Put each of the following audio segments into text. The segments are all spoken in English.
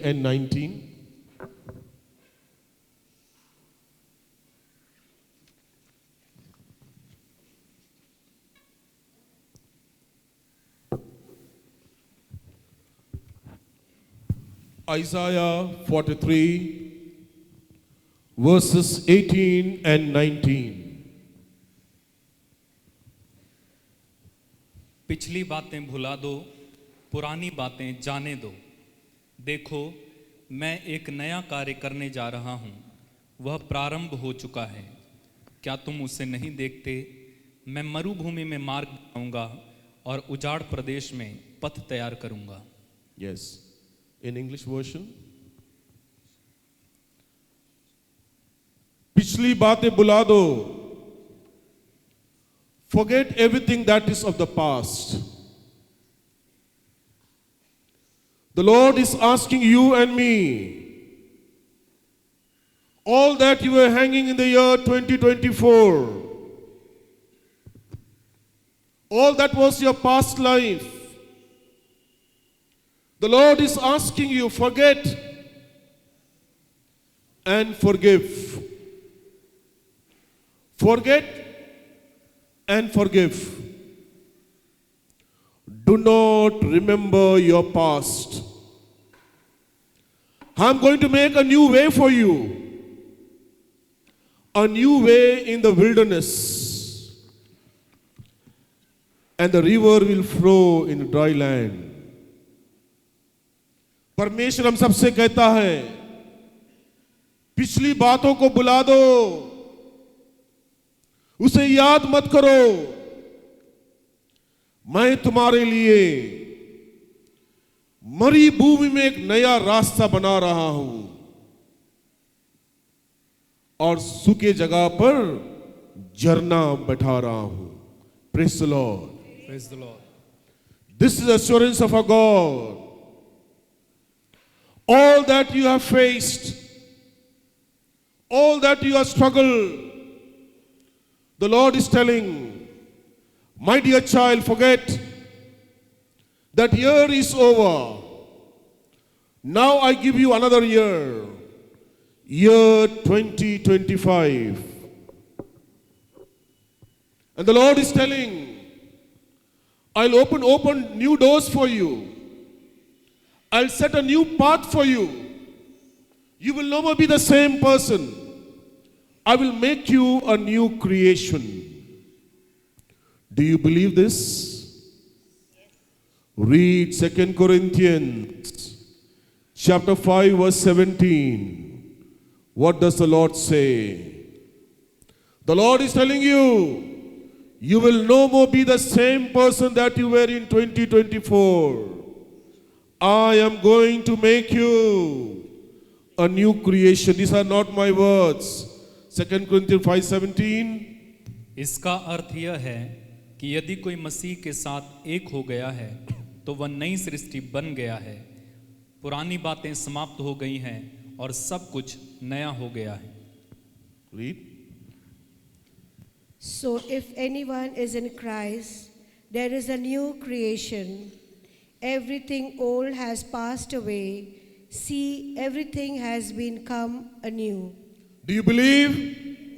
and 19. Isaiah 43, verses 18 and 19. पिछली बातें भुला दो, पुरानी बातें जाने दो। देखो, मैं एक नया कार्य करने जा रहा हूँ, वह प्रारंभ हो चुका है। क्या तुम उसे नहीं देखते? मैं मरुभूमि में मार्ग बनाऊंगा और उजाड़ प्रदेश में पथ तैयार करूंगा। Yes. In English version. पिछली बातें भुला दो. Forget everything that is of the past. The Lord is asking you and me, all that you were hanging in the year 2024, all that was your past life, the Lord is asking you, forget and forgive. Forget and forgive. Do not remember your past. I'm going to make a new way for you. A new way in the wilderness. And the river will flow in dry land. परमेश्वर हम सबसे कहता है, पिछली बातों को भुला दो, उसे याद मत करो। मैं तुम्हारे लिए मरी भूमि में एक नया रास्ता बना रहा हूं और सूखे जगह पर झरना बैठा रहा हूं। Praise the Lord. Praise the Lord. This is the assurance of our God. All that you have faced, all that you have struggled, the Lord is telling, my dear child, forget that year is over. Now I give you another year, year 2025. And the Lord is telling, I'll open new doors for you. I'll set a new path for you. You will no more be the same person. I will make you a new creation. Do you believe this? Read 2 Corinthians chapter 5 verse 17. What does the Lord say? The Lord is telling you, you will no more be the same person that you were in 2024. I am going to make you a new creation. These are not my words. 2 Corinthians 5:17. इसका अर्थ यह है कि यदि कोई मसीह के साथ एक हो गया है तो वह नई सृष्टि बन गया है। पुरानी बातें समाप्त हो गई हैं और सब कुछ नया हो गया है। Read. So if anyone is in Christ, there is a new creation. Everything old has passed away. See, everything has become anew. Do you believe?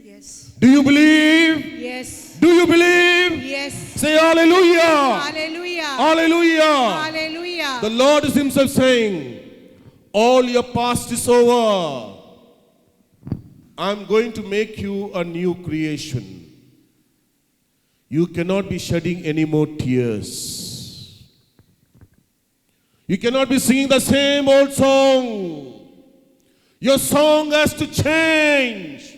Yes. Do you believe? Yes. Do you believe? Yes. Say hallelujah. Hallelujah. Hallelujah. Hallelujah. The Lord is himself saying, all your past is over. I'm going to make you a new creation. You cannot be shedding any more tears. You cannot be singing the same old song. Your song has to change.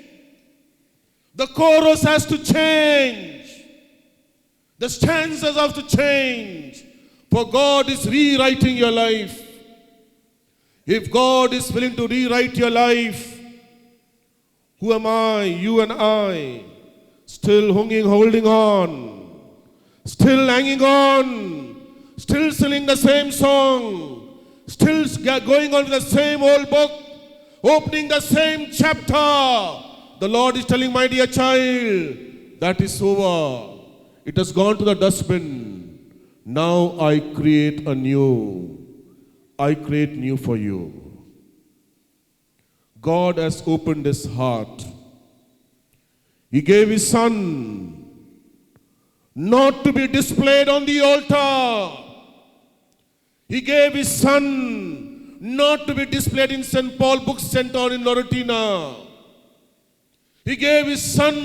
The chorus has to change. The stanzas have to change. For God is rewriting your life. If God is willing to rewrite your life, who am I, you and I, still holding on, still hanging on, still singing the same song, still going on with the same old book, opening the same chapter. The Lord is telling, my dear child, that is over. It has gone to the dustbin. Now I create new for you. God has opened his heart. He gave his son not to be displayed on the altar. He gave his son not to be displayed in St. Paul Book Center in Loretina. He gave his son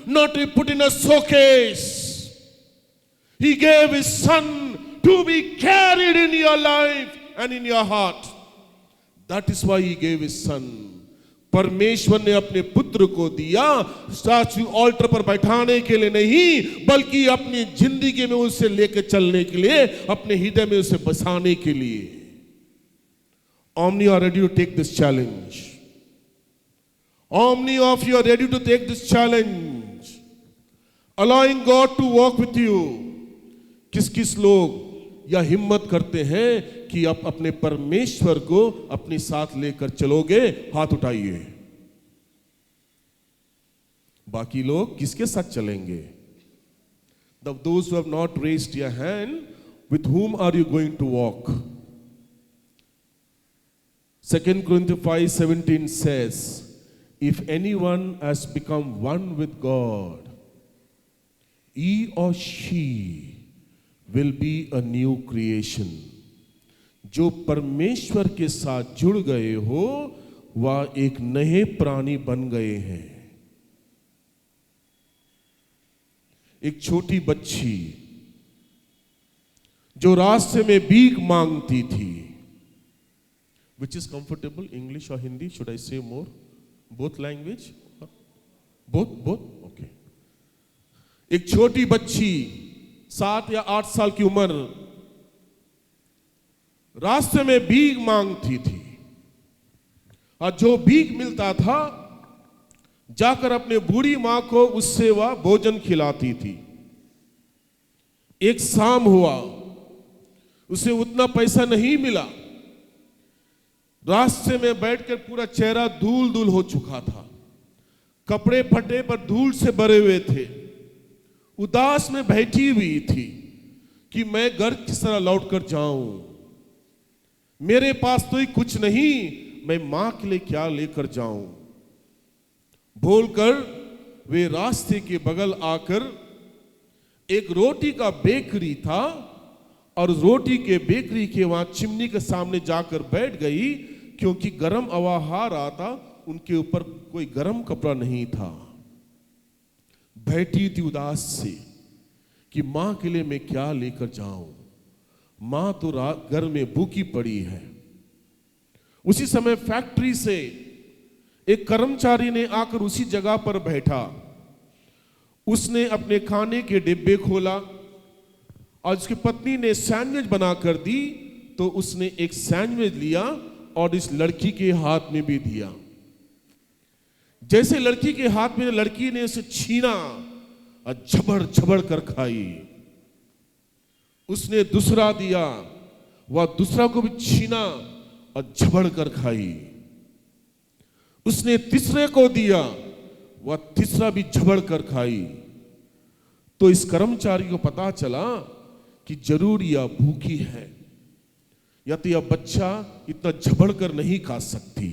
not to be put in a showcase. He gave his son to be carried in your life and in your heart. That is why he gave his son. परमेश्वर ने अपने पुत्र को दिया statue alter पर बैठाने के लिए नहीं, बल्कि अपनी जिंदगी में उसे लेकर चलने के लिए, अपने हृदय में उसे बसाने के लिए. How many are ready to take this challenge? How many of you are ready to take this challenge? Allowing God to walk with you. किस किस लोग यह हिम्मत करते हैं कि आप अपने परमेश्वर को अपने साथ लेकर चलोगे? हाथ उठाइए. बाकी लोग किसके साथ चलेंगे? Those who have not raised your hand, with whom are you going to walk? 2 Corinthians 5:17 says, if anyone has become one with God, he or she will be a new creation. जो परमेश्वर के साथ जुड़ गए हो वह एक नए प्राणी बन गए हैं. एक छोटी बच्ची जो रास्ते में भीख मांगती थी, which is comfortable, English or Hindi, should I say more? Both language? Both? Okay. एक छोटी बच्ची 7 या 8 साल की उम्र रास्ते में भीख मांगती थी, और जो भीख मिलता था जाकर अपने बूढ़ी मां को उससे वह भोजन खिलाती थी. एक शाम हुआ, उसे उतना पैसा नहीं मिला. रास्ते में बैठकर पूरा चेहरा धूल धूल हो चुका था, कपड़े फटे पर धूल से भरे हुए थे. उदास में बैठी हुई थी कि मैं घर किस तरह लौट कर जाऊं, मेरे पास तो ही कुछ नहीं, मैं मां के लिए क्या लेकर जाऊं. बोलकर वे रास्ते के बगल आकर एक रोटी का बेकरी था, और रोटी के बेकरी के वहां चिमनी के सामने जाकर बैठ गई, क्योंकि गर्म हवा आ रहा था, उनके ऊपर कोई गर्म कपड़ा नहीं था. बैठी थी उदास से कि मां के लिए मैं क्या लेकर जाऊं, मां तो घर में भूखी पड़ी है. उसी समय फैक्ट्री से एक कर्मचारी ने आकर उसी जगह पर बैठा. उसने अपने खाने के डिब्बे खोला और उसकी पत्नी ने सैंडविच बनाकर दी, तो उसने एक सैंडविच लिया और इस लड़की के हाथ में भी दिया. जैसे लड़की के हाथ में, लड़की ने उसे छीना और झबड़ झबड़ कर खाई. उसने दूसरा दिया, वह दूसरा को भी छीना और झबड़ कर खाई. उसने तीसरे को दिया, वह तीसरा भी झबड़ कर खाई. तो इस कर्मचारी को पता चला कि जरूर यह भूखी है, या तो यह बच्चा इतना झबड़ कर नहीं खा सकती.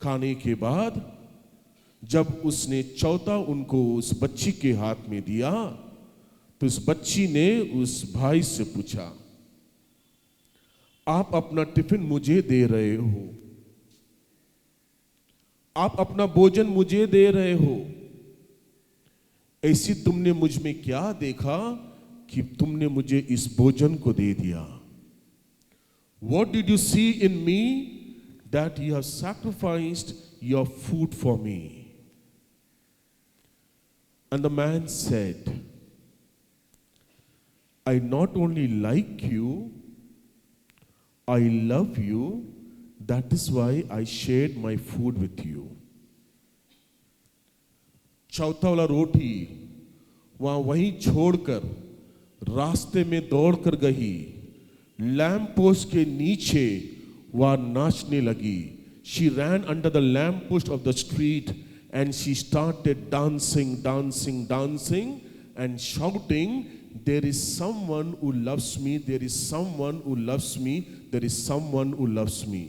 खाने के बाद जब उसने चौथा उनको उस बच्ची के हाथ में दिया, तो उस बच्ची ने उस भाई से पूछा, आप अपना टिफिन मुझे दे रहे हो, आप अपना भोजन मुझे दे रहे हो, ऐसी तुमने मुझ में क्या देखा कि तुमने मुझे इस भोजन को दे दिया? What did you see in me that you have sacrificed your food for me? And the man said, I not only like you, I love you, that is why I shared my food with you. चौथा वाला रोटी वहां वहीं छोड़कर रास्ते में दौड़कर गई, lamp post के नीचे वह नाचने लगी. She ran under the lamp post of the street and she started dancing and shouting, there is someone who loves me, there is someone who loves me, there is someone who loves me.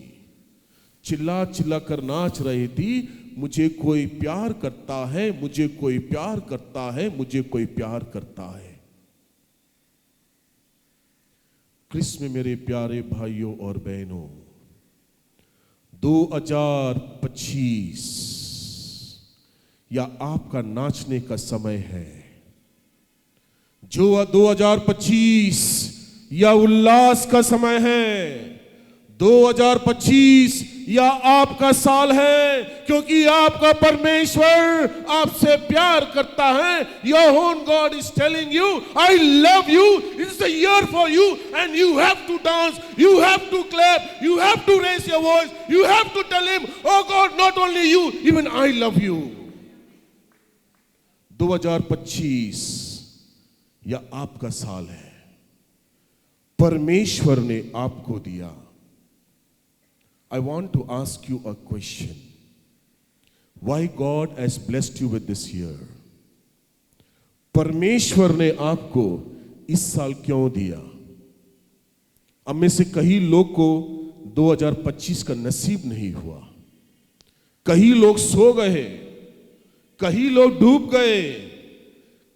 चिल्ला चिल्ला कर नाच रही थी, मुझे कोई प्यार करता है, मुझे कोई प्यार करता है, मुझे कोई प्यार करता है। क्रिस्त में मेरे प्यारे भाइयों और बहनों, 2025 या आपका नाचने का समय है। जो 2025 या उल्लास का समय है। 2025 या आपका साल है, क्योंकि आपका परमेश्वर आपसे प्यार करता है। Your own God is telling you, I love you. It's the year for you, and you have to dance, you have to clap, you have to raise your voice, you have to tell him, oh God, not only you, even I love you. 2025 या आपका साल है। परमेश्वर ने आपको दिया। I want to ask you a question. Why God has blessed you with this year? परमेश्वर ने आपको इस साल क्यों दिया? अब में से कई लोग को 2025 का नसीब नहीं हुआ। कई लोग सो गए, कई लोग डूब गए,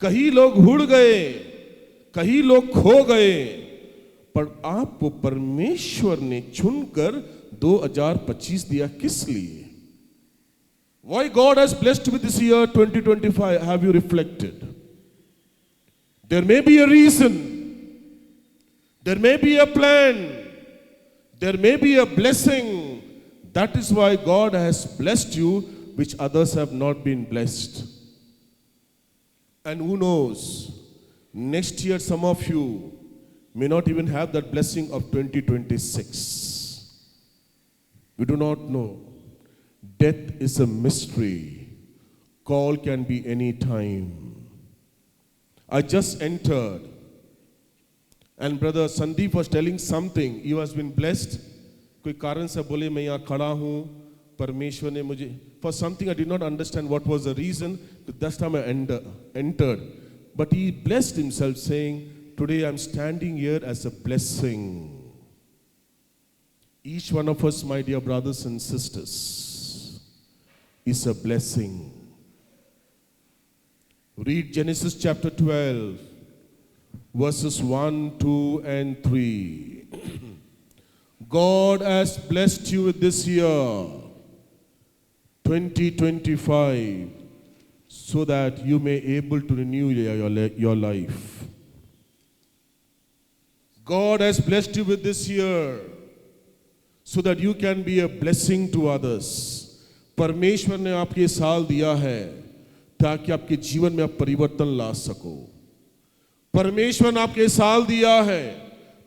कई लोग हुड़ गए, कई लोग खो गए, पर आपको परमेश्वर ने चुनकर 2025 दिया। किस लिए? Why God has blessed with this year 2025? Have you reflected? There may be a reason, there may be a plan, there may be a blessing. That is why God has blessed you, which others have not been blessed. And who knows, next year some of you may not even have that blessing of 2026. We do not know. Death is a mystery. Call can be any time. I just entered, and brother Sandeep was telling something. He has been blessed. कोई कारण से बोले मैं यहाँ खड़ा हूँ, परमेश्वर ने मुझे, for something I did not understand what was the reason. That's time I entered. But he blessed himself saying, today I'm standing here as a blessing. Each one of us, my dear brothers and sisters, is a blessing. Read Genesis chapter 12, verses 1, 2, and 3. God has blessed you with this year, 2025, so that you may able to renew your life. God has blessed you with this year, so that you can be a blessing to others. परमेश्वर ने आपको ये साल दिया है ताकि आपके जीवन में आप परिवर्तन ला सको। परमेश्वर ने आपको ये साल दिया है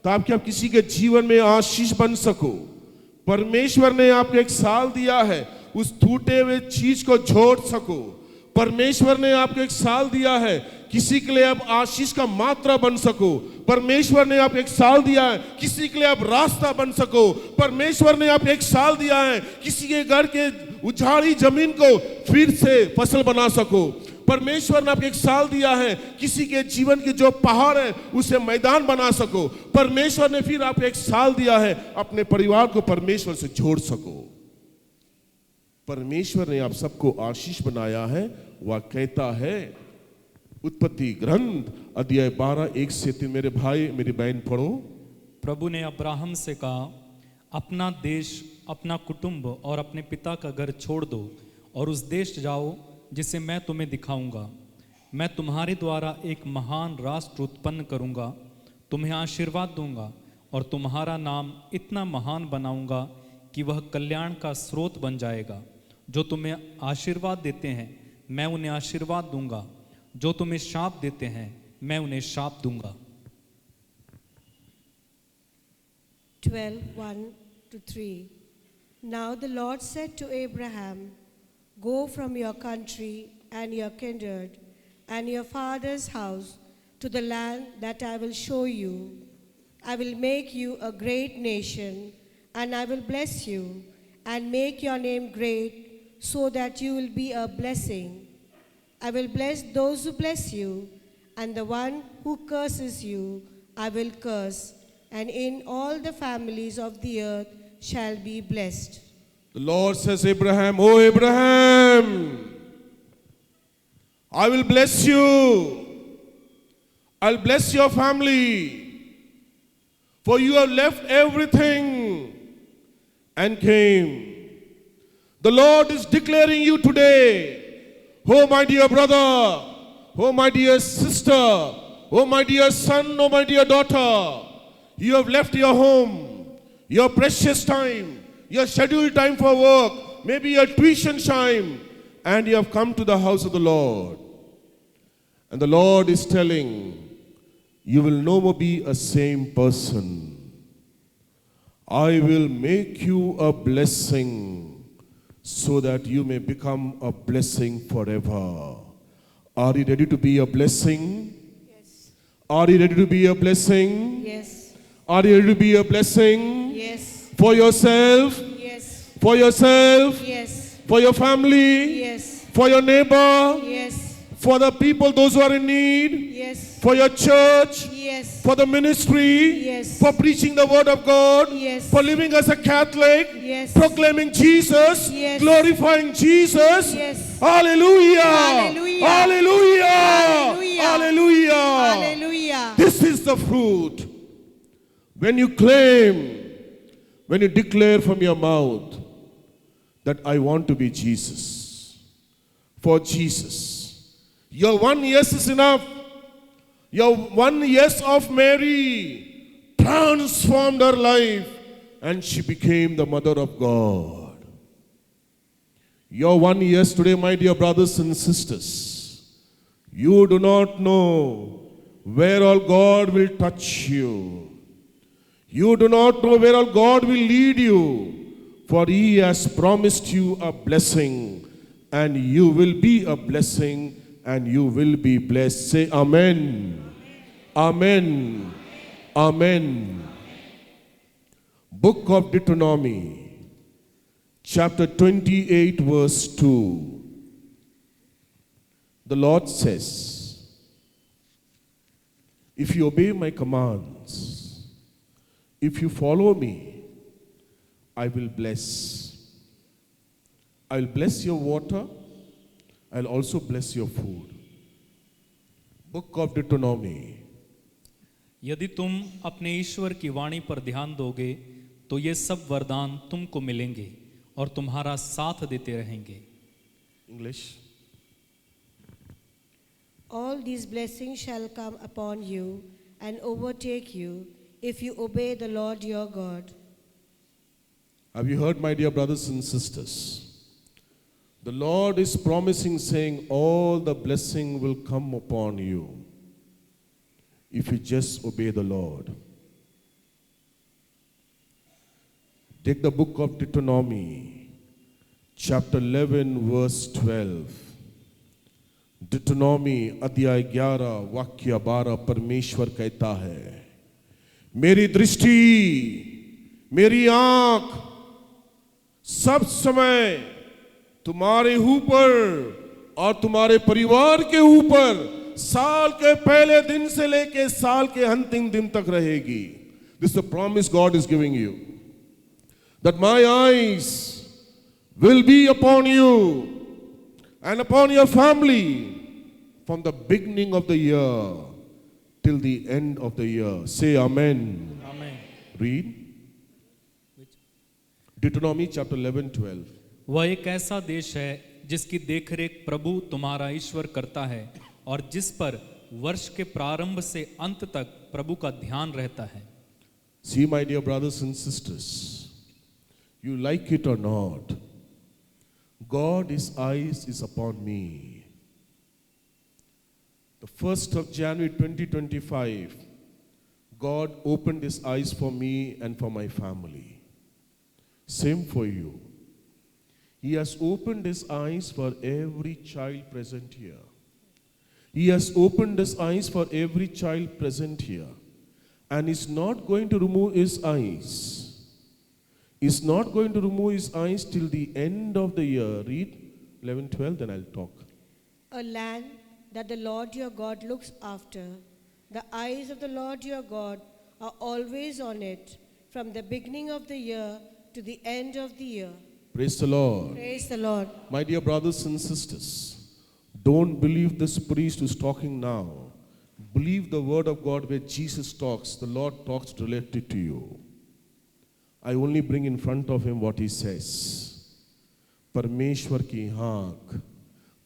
ताकि आप किसी के जीवन में आशीष बन सको। परमेश्वर ने आपको एक साल दिया है उस टूटे हुए चीज को जोड़ सको। परमेश्वर ने आपको एक साल दिया है किसी के लिए आप आशीष का मात्रा बन सको। परमेश्वर ने आपको एक साल दिया है किसी के लिए आप रास्ता बन सको। परमेश्वर ने आपको एक साल दिया है किसी के घर के उजाड़ी जमीन को फिर से फसल बना सको। परमेश्वर ने आपको एक साल दिया है किसी के जीवन के जो पहाड़ है उसे मैदान बना सको। परमेश्वर ने फिर आपको एक साल दिया है अपने परिवार को परमेश्वर से जोड़ सको। परमेश्वर ने आप सबको आशीष बनाया है। वह कहता है, उत्पत्ति ग्रंथ अध्याय 12 1 से 3। मेरे भाई मेरी बहन पढ़ो। प्रभु ने अब्राहम से कहा, अपना देश, अपना कुटुंब और अपने पिता का घर छोड़ दो और उस देश जाओ जिसे मैं तुम्हें दिखाऊंगा। मैं तुम्हारे द्वारा एक महान राष्ट्र उत्पन्न करूंगा, तुम्हें आशीर्वाद दूंगा और तुम्हारा नाम इतना महान बनाऊंगा कि वह कल्याण का स्रोत बन जाएगा। जो तुम्हें आशीर्वाद देते हैं मैं उन्हें आशीर्वाद दूंगा, जो तुम्हें शाप देते हैं मैं उन्हें शाप दूंगा। 12:1-3 Now the Lord said to Abraham, Go from your country and your kindred and your father's house to the land that I will show you. I will make you a great nation, and I will bless you and make your name great, so that you will be a blessing. I will bless those who bless you, and the one who curses you I will curse, and in all the families of the earth shall be blessed. The Lord says, Abraham, oh Abraham, I will bless you. I'll bless your family. For you have left everything and came. The Lord is declaring you today, oh my dear brother, oh my dear sister, oh my dear son, oh my dear daughter, you have left your home, your precious time, your scheduled time for work, maybe your tuition time, and you have come to the house of the Lord. And the Lord is telling, you will no more be a same person. I will make you a blessing so that you may become a blessing forever. Are you ready to be a blessing? Yes. Are you ready to be a blessing? Yes. Are you ready to be a blessing? Yes. For yourself? Yes. For yourself? Yes. For your family? Yes. For your neighbor? Yes. For the people, those who are in need? Yes. For your church? Yes. For the ministry? Yes. For preaching the word of God? Yes. For living as a Catholic? Yes. Proclaiming Jesus? Yes. Glorifying Jesus? Yes. Hallelujah! Hallelujah. Hallelujah! Hallelujah. Hallelujah! Hallelujah. This is the fruit. When you claim, when you declare from your mouth that I want to be Jesus, for Jesus. Your one yes is enough. Your one yes of Mary transformed her life and she became the mother of God. Your one yes today, my dear brothers and sisters, you do not know where all God will touch you. You do not know where all God will lead you, for He has promised you a blessing, and you will be a blessing, and you will be blessed. Say Amen. Amen. Amen. Book of Deuteronomy, chapter 28, verse 2. The Lord says, if you obey my commands, if you follow me, I will bless. I will bless your water. I'll also bless your food. Book of Deuteronomy. यदि तुम अपने ईश्वर की वाणी पर ध्यान दोगे तो ये सब वरदान तुमको मिलेंगे और तुम्हारा साथ देते रहेंगे. English. All these blessings shall come upon you and overtake you if you obey the Lord your God. Have you heard, my dear brothers and sisters? The Lord is promising, saying, all the blessing will come upon you if you just obey the Lord. Take the book of Deuteronomy, chapter 11, verse 12. Deuteronomy, अध्याय 11, वाक्य 12, परमेश्वर कहता है, मेरी दृष्टि, मेरी आंख सब समय तुम्हारे ऊपर और तुम्हारे परिवार के ऊपर साल के पहले दिन से लेके साल के अंतिम दिन तक रहेगी. This is the promise God is giving you. That my eyes will be upon you and upon your family from the beginning of the year till the end of the year. Say Amen. Amen. Read. Deuteronomy chapter 11, 12. वह एक ऐसा देश है जिसकी देखरेख प्रभु तुम्हारा ईश्वर करता है और जिस पर वर्ष के प्रारंभ से अंत तक प्रभु का ध्यान रहता है. See, my dear brothers and sisters, you like it or not, God's eyes is upon me. The 1st of January 2025, God opened His eyes for me and for my family. Same for you. He has opened His eyes for every child present here. He has opened His eyes for every child present here. And is not going to remove His eyes. Is not going to remove His eyes till the end of the year. Read 11, 12, then I'll talk. A land that the Lord your God looks after. The eyes of the Lord your God are always on it, from the beginning of the year to the end of the year. Praise the Lord. Praise the Lord. My dear brothers and sisters, don't believe this priest who's talking now. Believe the word of God where Jesus talks, the Lord talks related to you. I only bring in front of him what he says. परमेश्वर की हाँक,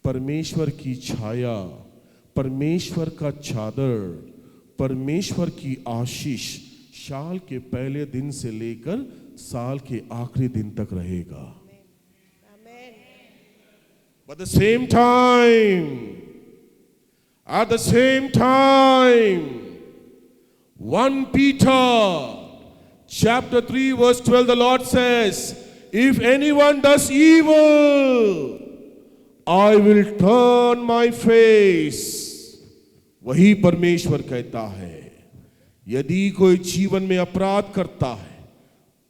परमेश्वर की छाया, परमेश्वर का चादर, परमेश्वर की आशीष साल के पहले दिन से लेकर साल के आखिरी दिन तक रहेगा. Amen. But at the same time, 1 Peter chapter 3 verse 12, the Lord says, if anyone does evil, I will turn my face. वही परमेश्वर कहता है, यदि कोई जीवन में अपराध करता है,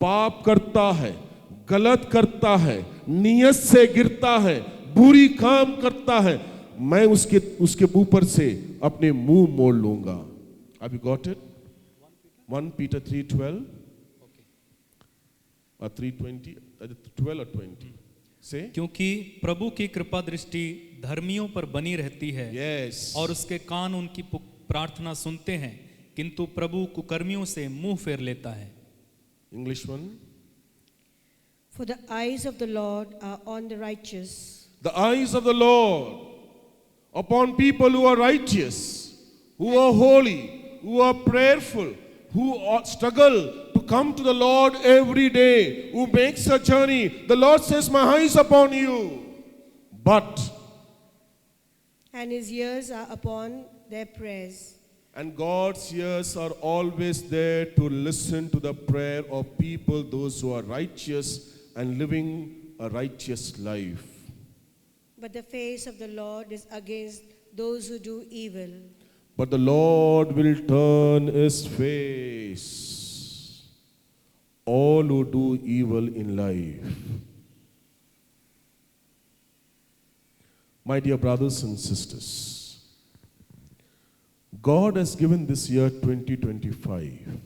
पाप करता है, गलत करता है, नियत से गिरता है, बुरी काम करता है, मैं उसके ऊपर से अपने मुंह मोड़ लूंगा. Have you got it? 1 Peter 3:12 or 3:20, 12 or 20. Say. क्योंकि प्रभु की कृपा दृष्टि धर्मियों पर बनी रहती है. Yes. और उसके कान उनकी प्रार्थना सुनते हैं, किंतु प्रभु कुकर्मियों से मुंह फेर लेता है. English one. For the eyes of the Lord are on the righteous. The eyes of the Lord upon people who are righteous, who are holy, who are prayerful, who struggle to come to the Lord every day, who makes a journey. The Lord says, my eyes upon you. But, And his ears are upon their prayers. and God's ears are always there to listen to the prayer of people, those who are righteous and living a righteous life. But the face of the Lord is against those who do evil. But the Lord will turn his face, all who do evil in life. My dear brothers and sisters, God has given this year 2025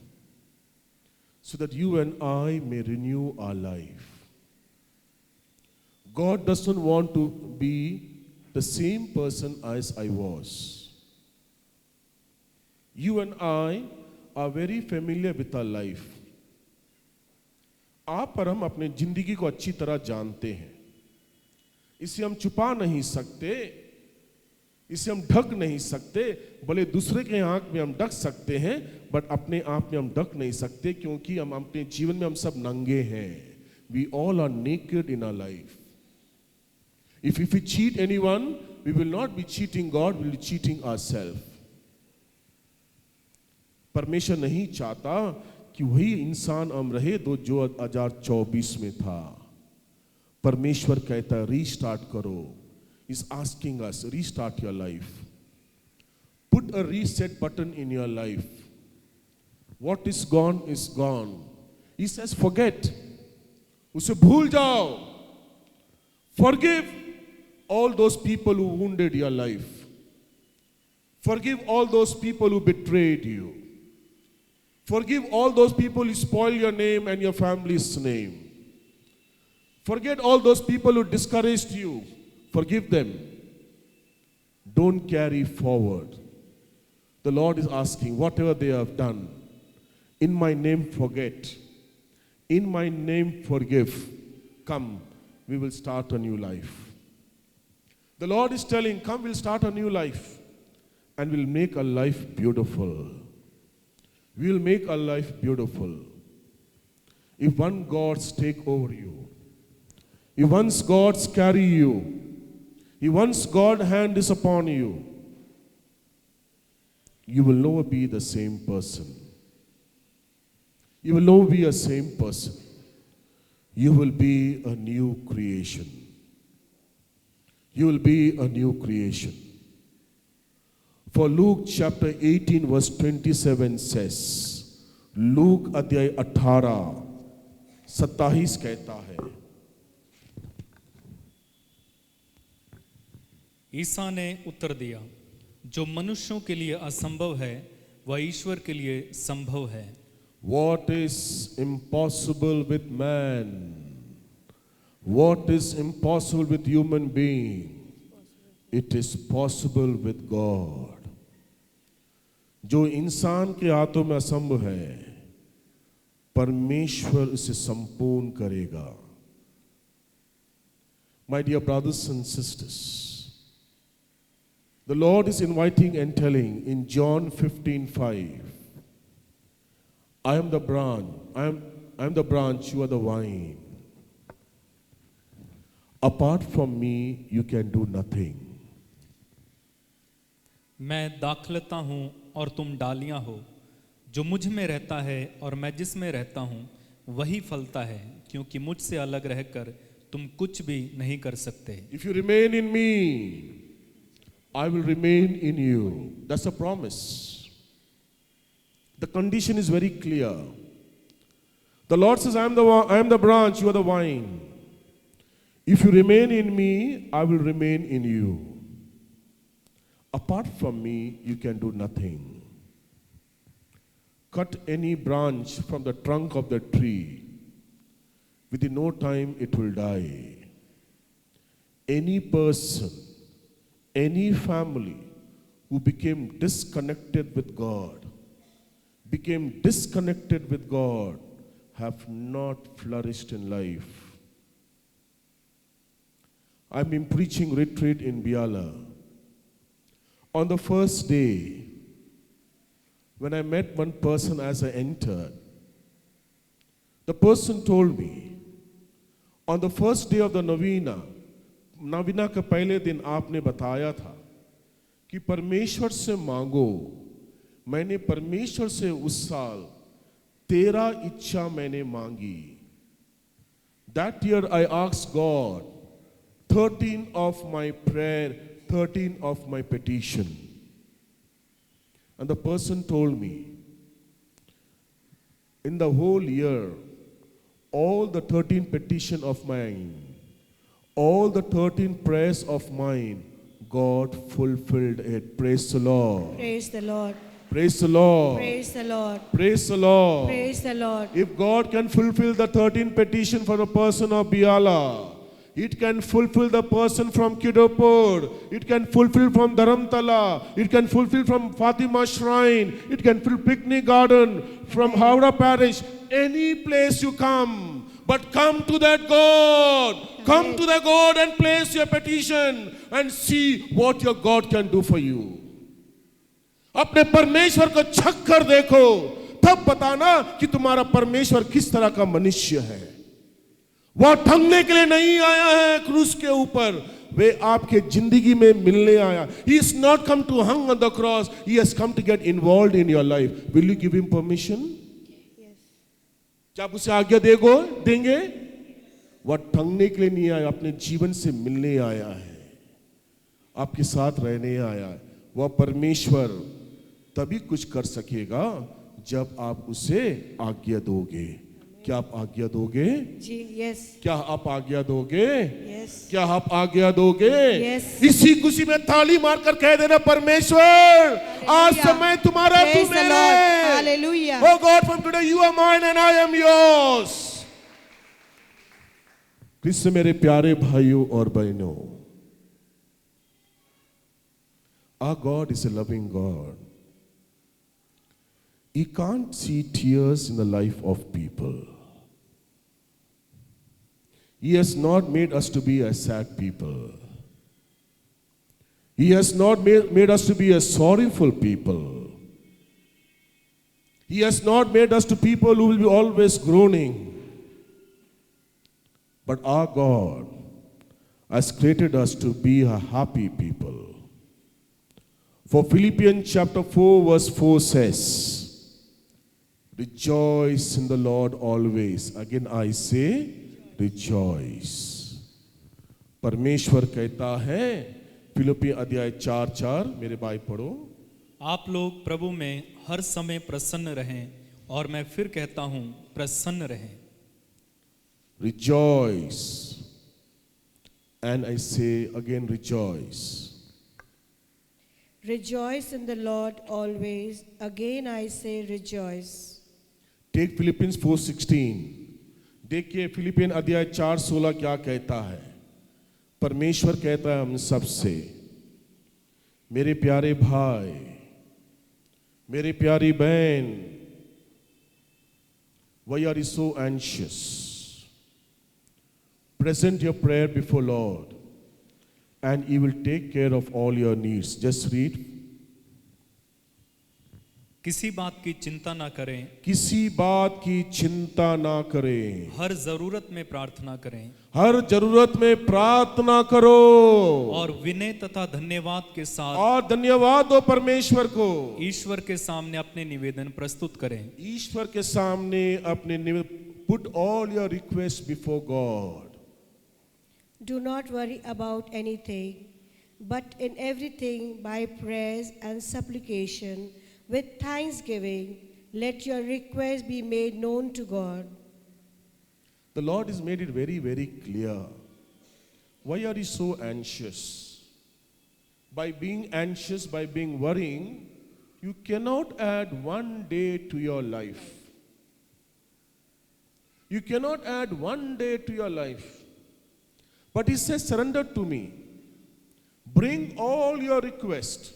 so that you and I may renew our life. God doesn't want to be the same person as I was. You and I are very familiar with our life. आप पर हम अपने जिंदगी को अच्छी तरह जानते हैं. इसे हम छुपा नहीं सकते, इसे हम ढक नहीं सकते. भले दूसरे के आंख में हम ढक सकते हैं, बट अपने आप में हम ढक नहीं सकते, क्योंकि हम अपने जीवन में हम सब नंगे हैं. We all are naked in our life. If we cheat anyone, we will not be cheating God, we will be cheating ourselves. परमेश्वर नहीं चाहता कि वही इंसान हम रहे जो 2024 में था. परमेश्वर कहता है रीस्टार्ट करो. He's asking us, restart your life. Put a reset button in your life. What is gone is gone. He says forget. उसे भूल जाओ. Forgive all those people who wounded your life. Forgive all those people who betrayed you. Forgive all those people who spoil your name and your family's name. Forget all those people who discouraged you. Forgive them. Don't carry forward. The Lord is asking, whatever they have done, in my name forget. In my name forgive. Come, we will start a new life. The Lord is telling, come, we'll start a new life. And we'll make our life beautiful. We'll make our life beautiful. If one God's take over you, if once God's carry you, if once God's hand is upon you, you will never be the same person. You will never be a same person. You will be a new creation. You will be a new creation. For Luke chapter 18 verse 27 says, Luke अध्याय 18 27 कहता है, ईसा ने उत्तर दिया, जो मनुष्यों के लिए असंभव है वह ईश्वर के लिए संभव है. What is impossible with man, What is impossible with human being, it is possible with God. जो इंसान के हाथों में असंभव है, परमेश्वर इसे संपूर्ण करेगा. My dear brothers and sisters, the Lord is inviting and telling in John 15:5, I am the branch, I am the branch, you are the vine. Apart from me, you can do nothing. मैं दाखलता हूँ और तुम डालियाँ हो, जो मुझ में रहता है और मैं जिसमें रहता हूँ वही फलता है, क्योंकि मुझसे अलग रहकर तुम कुछ भी नहीं कर सकते. If you remain in me, I will remain in you. That's a promise. The condition is very clear. The Lord says, I am the branch, you are the vine. If you remain in me, I will remain in you. Apart from me, you can do nothing. Cut any branch from the trunk of the tree. Within no time, it will die. Any person, any family who became disconnected with God, have not flourished in life. I've been preaching retreat in Biala. On the first day, when I met one person as I entered, the person told me, on the first day of the novena के पहले दिन आपने बताया था कि परमेश्वर से मांगो. मैंने परमेश्वर से उस साल 13 इच्छा मैंने मांगी. That year I asked God 13 of my prayer, 13 of my petition. And the person told me, in the whole year, all the 13 petition of mine, all the 13 prayers of mine, God fulfilled it. Praise the Lord. Praise the Lord. Praise the Lord. Praise the Lord. Praise the Lord. Praise the Lord. If God can fulfill the 13 petition for the person of Biala, it can fulfill the person from Kidopur, it can fulfill from Dharamtala, it can fulfill from Fatima Shrine, it can fulfill Picnic Garden, from Howrah Parish, any place you come. But come to that God. Come to the God and place your petition and see what your God can do for you. अपने परमेश्वर को छक कर देखो, तब बताना कि तुम्हारा परमेश्वर किस तरह का मनुष्य है. वह ठगने के लिए नहीं आया है क्रूस के ऊपर, वे आपके जिंदगी में मिलने आया. He is not come to hang on the cross. He has come to get involved in your life. Will you give him permission? क्या आप उसे आज्ञा देंगे? वह ठगने के लिए नहीं आया, अपने जीवन से मिलने आया है, आपके साथ रहने आया है. वह परमेश्वर तभी कुछ कर सकेगा जब आप उसे आज्ञा दोगे. क्या आप आज्ञा दोगे? जी, यस. क्या आप आज्ञा दोगे? यस. क्या आप आज्ञा दोगे? यस. इसी खुशी में ताली मारकर कह देना, परमेश्वर आज समय तुम्हारा, तू Praise the मेरा. Lord. Hallelujah. Oh God, from today you are mine and I am yours. क्रिस्त मेरे प्यारे भाइयों और बहनों, our God is a loving God. He can't see tears in the life of people. He has not made us to be a sad people. He has not made us to be a sorrowful people. He has not made us to people who will be always groaning. But our God has created us to be a happy people. For Philippians chapter 4 verse 4 says, rejoice in the Lord always. Again I say, rejoice. परमेश्वर कहता है फिलिप्पी अध्याय 4:4, मेरे भाई पढ़ो. आप लोग प्रभु में हर समय प्रसन्न रहें, और मैं फिर कहता हूँ प्रसन्न रहें. Rejoice. And I say again, rejoice. Rejoice in the Lord always. Again I say rejoice. Take Philippians 4:16. देखिए फिलिपियन अध्याय 4:16 क्या कहता है। परमेश्वर कहता है हम सबसे, मेरे प्यारे भाई, मेरी प्यारी बहन, why are you so anxious? Present your prayer before Lord and He will take care of all your needs. Just read. किसी बात की चिंता ना करें, किसी बात की चिंता ना करें, हर जरूरत में प्रार्थना करें हर जरूरत में प्रार्थना करो और विनय तथा धन्यवाद के साथ और धन्यवाद दो परमेश्वर को। ईश्वर के सामने अपने निवेदन प्रस्तुत करें। ईश्वर के सामने अपने put all your requests before God. Do not worry about anything, but in everything by prayers and supplication with thanksgiving, let your requests be made known to God. The Lord has made it very, very clear. Why are you so anxious? By being anxious, by being worrying, you cannot add one day to your life. You cannot add one day to your life. But He says, surrender to me. Bring all your requests.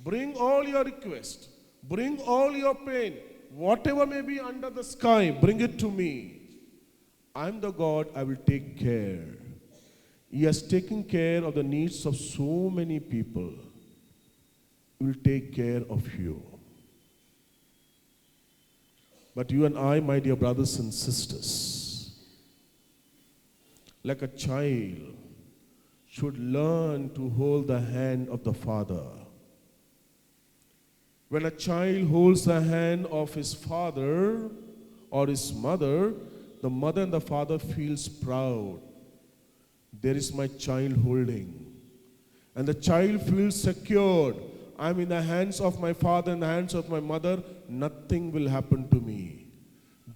Bring all your requests. Bring all your pain. Whatever may be under the sky, bring it to me. I'm the God, I will take care. He has taken care of the needs of so many people. He will take care of you. But you and I, my dear brothers and sisters, like a child, should learn to hold the hand of the Father. When a child holds the hand of his father or his mother, the mother and the father feels proud. There is my child holding. And the child feels secured. I'm in the hands of my father and the hands of my mother. Nothing will happen to me.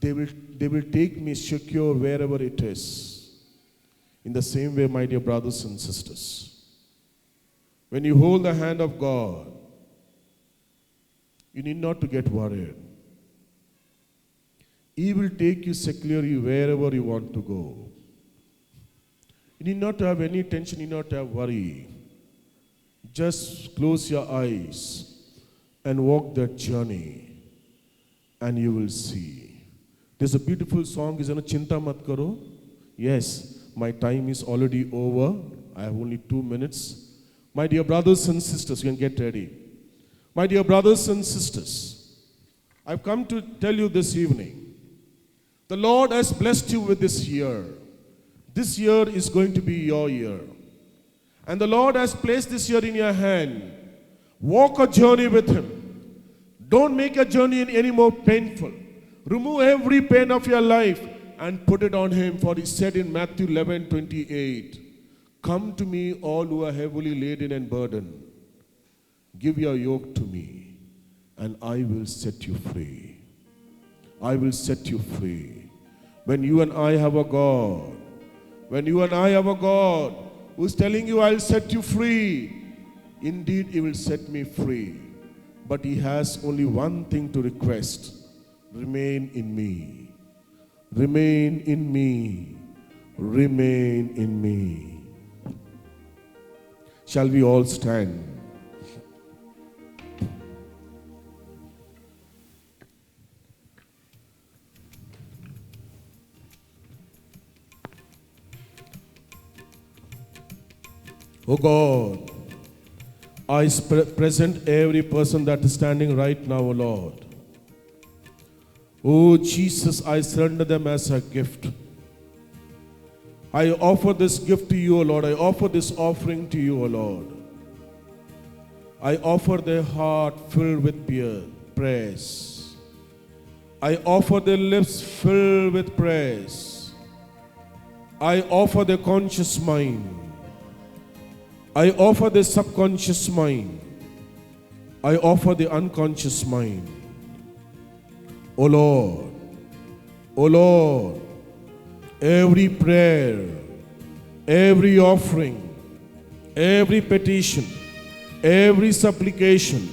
They will take me secure wherever it is. In the same way, my dear brothers and sisters, when you hold the hand of God, you need not to get worried. He will take you securely wherever you want to go. You need not to have any tension, you need not to have worry. Just close your eyes and walk that journey and you will see. There's a beautiful song, isn't it? Chinta mat karo. Yes, my time is already over. I have only 2 minutes. My dear brothers and sisters, you can get ready. My dear brothers and sisters, I've come to tell you this evening, the Lord has blessed you with this year. This year is going to be your year. And the Lord has placed this year in your hand. Walk a journey with Him. Don't make a journey any more painful. Remove every pain of your life and put it on Him. For He said in Matthew 11:28, come to me all who are heavily laden and burdened. Give your yoke to me, and I will set you free. I will set you free. When you and I have a God, when you and I have a God who's telling you, I'll set you free, indeed He will set me free. But He has only one thing to request. Remain in me. Remain in me. Remain in me. Shall we all stand? Oh God, I present every person that is standing right now, O Lord. Oh Jesus, I surrender them as a gift. I offer this gift to you, O Lord. I offer this offering to you, O Lord. I offer their heart filled with praise. I offer their lips filled with praise. I offer their conscious mind. I offer the subconscious mind. I offer the unconscious mind. O Lord, O Lord, every prayer, every offering, every petition, every supplication,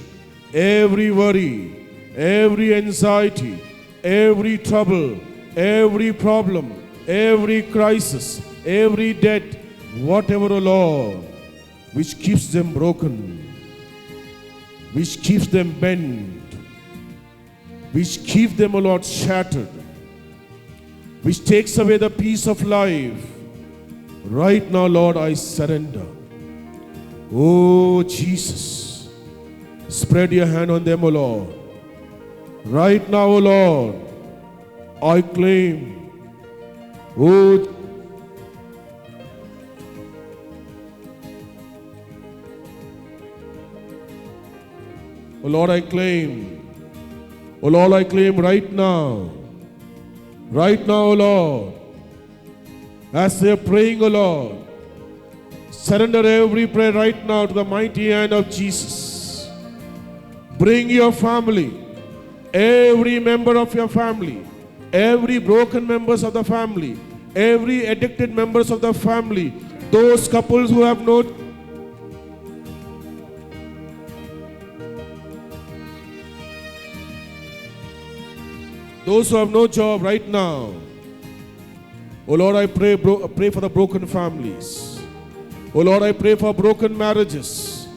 every worry, every anxiety, every trouble, every problem, every crisis, every debt, whatever, O Lord, which keeps them broken, which keeps them bent, which keeps them, O Lord, shattered, which takes away the peace of life. Right now, Lord, I surrender. Oh, Jesus, spread your hand on them, O Lord. Right now, O Lord, I claim, oh, oh Lord, I claim, oh Lord, I claim right now, O Lord, as they are praying, O Lord, surrender every prayer right now to the mighty hand of Jesus. Bring your family, every member of your family, every broken members of the family, every addicted members of the family, those couples who have no job right now. Oh Lord, I pray for the broken families. Oh Lord, I pray for broken marriages.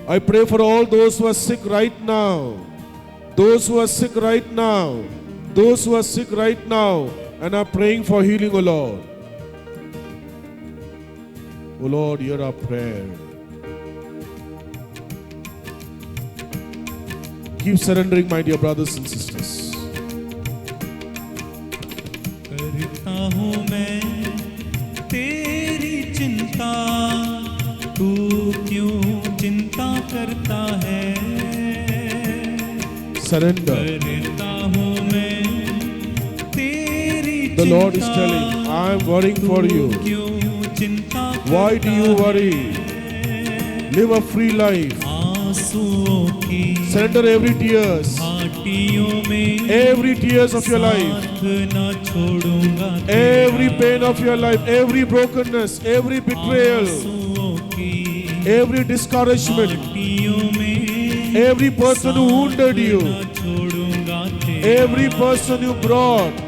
I pray for all those who are sick right now. Those who are sick right now. Those who are sick right now and are praying for healing, O Lord. O Lord, hear our prayer. Keep surrendering, my dear brothers and sisters. करता हूँ मैं तेरी चिंता, तू क्यों चिंता करता है? Surrender. करता हूँ मैं तेरी The चिंता, Lord is telling, I am worrying for you. क्यों चिंता Why do you worry? Live a free life. आंसुओं की Surrender every tears. घाटियों में Every tears of your life. साथ न छोड़ूंगा Every pain of your life. Every brokenness. Every betrayal. आंसुओं की Every discouragement. घाटियों में Every person who wounded you. न छोड़ूंगा तेरा। Every person you brought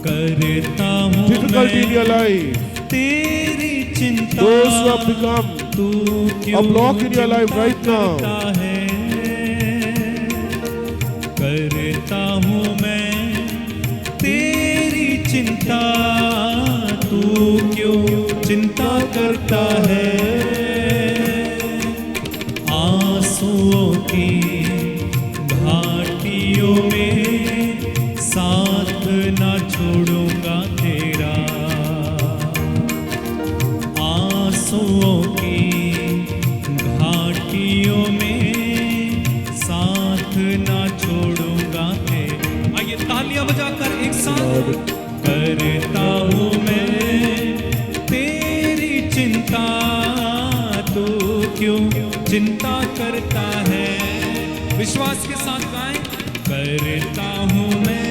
करता हूँ difficulty in your life. तेरी चिंता, Those who have become तू क्यों a block in your life right now. करता है? करता हूँ मैं तेरी चिंता, तू क्यों चिंता करता है? आंसुओं की घाटियों में साथ ना छोड़ूंगा तेरा। आंसुओं की घाटियों में साथ ना छोड़ूंगा तेरा। आइए तालियां बजाकर एक साथ। करता हूँ मैं तेरी चिंता, तू क्यों चिंता करता है? विश्वास के साथ गाएं। करता हूँ मैं